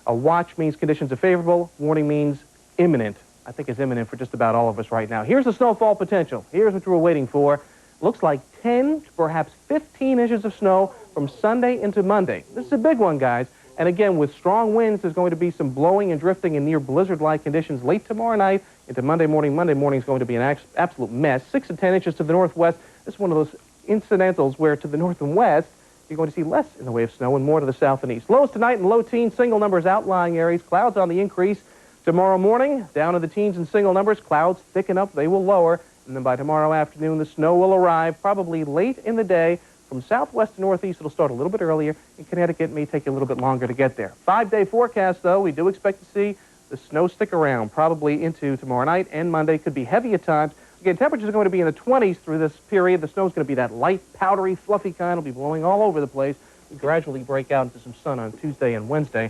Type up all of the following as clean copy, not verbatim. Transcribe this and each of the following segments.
A watch means conditions are favorable. Warning means imminent. I think it's imminent for just about all of us right now. Here's the snowfall potential. Here's what you were waiting for. Looks like 10 to perhaps 15 inches of snow from Sunday into Monday. This is a big one, guys. And again, with strong winds, there's going to be some blowing and drifting and near blizzard-like conditions late tomorrow night into Monday morning. Monday morning is going to be an absolute mess. 6 to 10 inches to the northwest. This is one of those incidentals where to the north and west, you're going to see less in the way of snow and more to the south and east. Lows tonight in low teens, single numbers, outlying areas. Clouds on the increase. Tomorrow morning, down to the teens and single numbers. Clouds thicken up. They will lower. And then by tomorrow afternoon, the snow will arrive probably late in the day. From southwest to northeast, it'll start a little bit earlier. In Connecticut, it may take a little bit longer to get there. 5-day forecast, though, we do expect to see the snow stick around probably into tomorrow night and Monday. Could be heavy at times. Again, temperatures are going to be in the 20s through this period. The snow is going to be that light, powdery, fluffy kind. It'll be blowing all over the place. We gradually break out into some sun on Tuesday and Wednesday.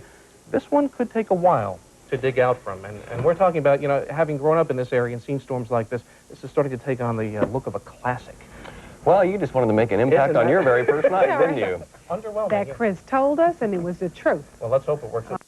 This one could take a while to dig out from. And we're talking about, you know, having grown up in this area and seen storms like this, this is starting to take on the look of a classic. Well, you just wanted to make an impact on your very first night, didn't you? Underwhelming. That Chris told us, and it was the truth. Well, let's hope it works out.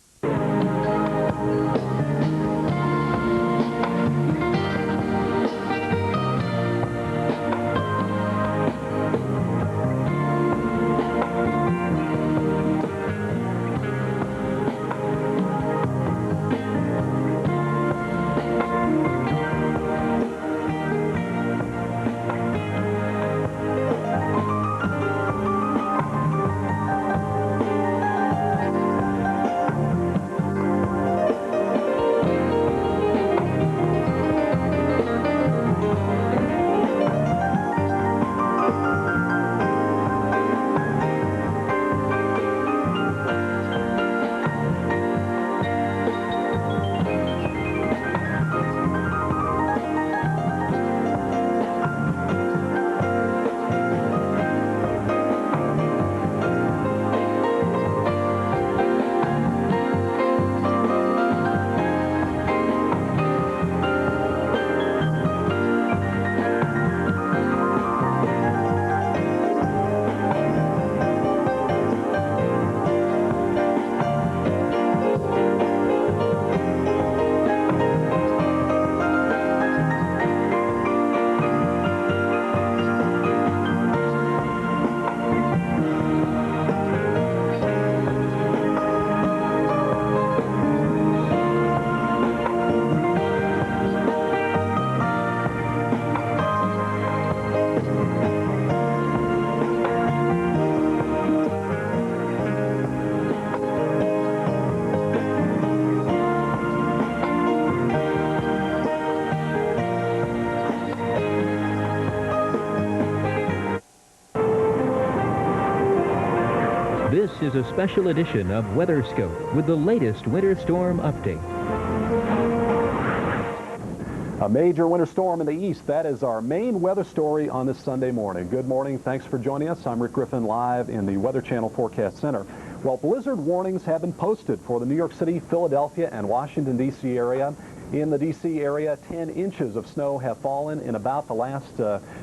This is a special edition of WeatherScope with the latest winter storm update. A major winter storm in the east. That is our main weather story on this Sunday morning. Good morning. Thanks for joining us. I'm Rick Griffin live in the Weather Channel Forecast Center. Well, blizzard warnings have been posted for the New York City, Philadelphia, and Washington, D.C. area. In the D.C. area, 10 inches of snow have fallen in about the last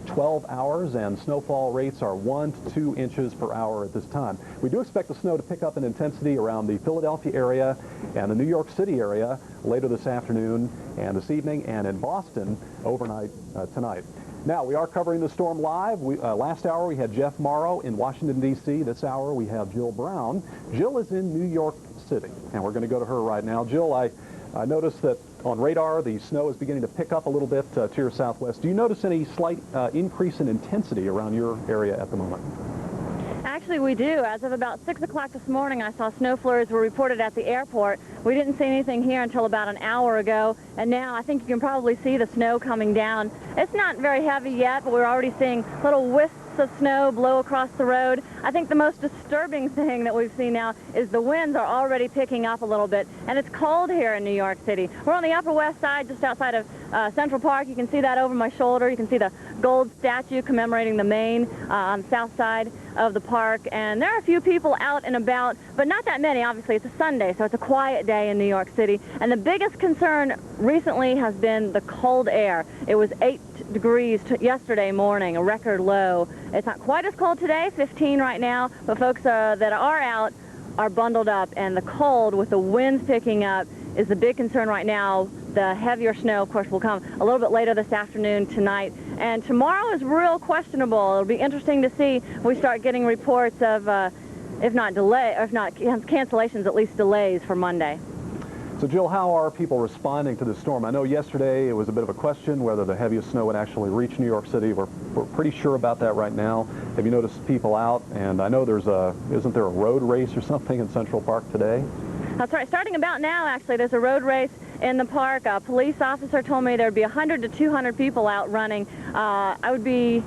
12 hours, and snowfall rates are 1 to 2 inches per hour at this time. We do expect the snow to pick up in intensity around the Philadelphia area and the New York City area later this afternoon and this evening, and in Boston overnight tonight. Now, we are covering the storm live. Last hour, we had Jeff Morrow in Washington, D.C. This hour, we have Jill Brown. Jill is in New York City, and we're going to go to her right now. Jill, I noticed that on radar, the snow is beginning to pick up a little bit to your southwest. Do you notice any slight increase in intensity around your area at the moment? Actually, we do. As of about 6 o'clock this morning, I saw snow flurries were reported at the airport. We didn't see anything here until about an hour ago, and now I think you can probably see the snow coming down. It's not very heavy yet, but we're already seeing little wisps of snow blow across the road. I think the most disturbing thing that we've seen now is the winds are already picking up a little bit, and it's cold here in New York City. We're on the Upper West Side, just outside of Central Park. You can see that over my shoulder. You can see the gold statue commemorating the Maine on the south side of the park, and there are a few people out and about, but not that many. Obviously, it's a Sunday, so it's a quiet day in New York City, and the biggest concern recently has been the cold air. It was 8 degrees yesterday morning, a record low. It's not quite as cold today, 15 right now, but folks that are out are bundled up, and the cold with the winds picking up is the big concern right now. The heavier snow, of course, will come a little bit later this afternoon, tonight, and tomorrow is real questionable. It'll be interesting to see if we start getting reports of, if not cancellations, at least delays for Monday. So, Jill, how are people responding to this storm? I know yesterday it was a bit of a question whether the heaviest snow would actually reach New York City. We're pretty sure about that right now. Have you noticed people out? And I know isn't there a road race or something in Central Park today? That's right. Starting about now, actually, there's a road race in the park. A police officer told me there'd be 100 to 200 people out running. I would be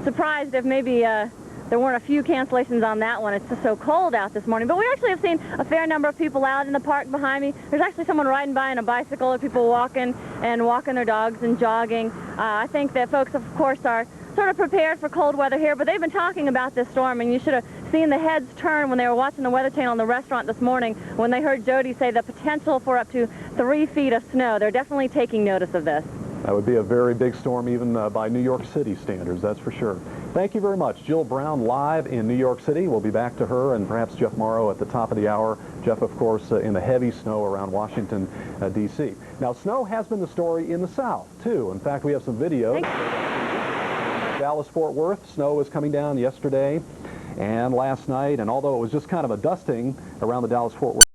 surprised if maybe there weren't a few cancellations on that one. It's just so cold out this morning. But we actually have seen a fair number of people out in the park behind me. There's actually someone riding by on a bicycle, or people walking their dogs and jogging. I think that folks, of course, are sort of prepared for cold weather here, but they've been talking about this storm, and you should have seen the heads turn when they were watching the Weather Channel in the restaurant this morning when they heard Jody say the potential for up to 3 feet of snow. They're definitely taking notice of this. That would be a very big storm, even by New York City standards, that's for sure. Thank you very much. Jill Brown live in New York City. We'll be back to her and perhaps Jeff Morrow at the top of the hour. Jeff, of course, in the heavy snow around Washington, D.C. Now, snow has been the story in the South, too. In fact, we have some video. Dallas-Fort Worth, snow was coming down yesterday and last night, and although it was just kind of a dusting around the Dallas-Fort Worth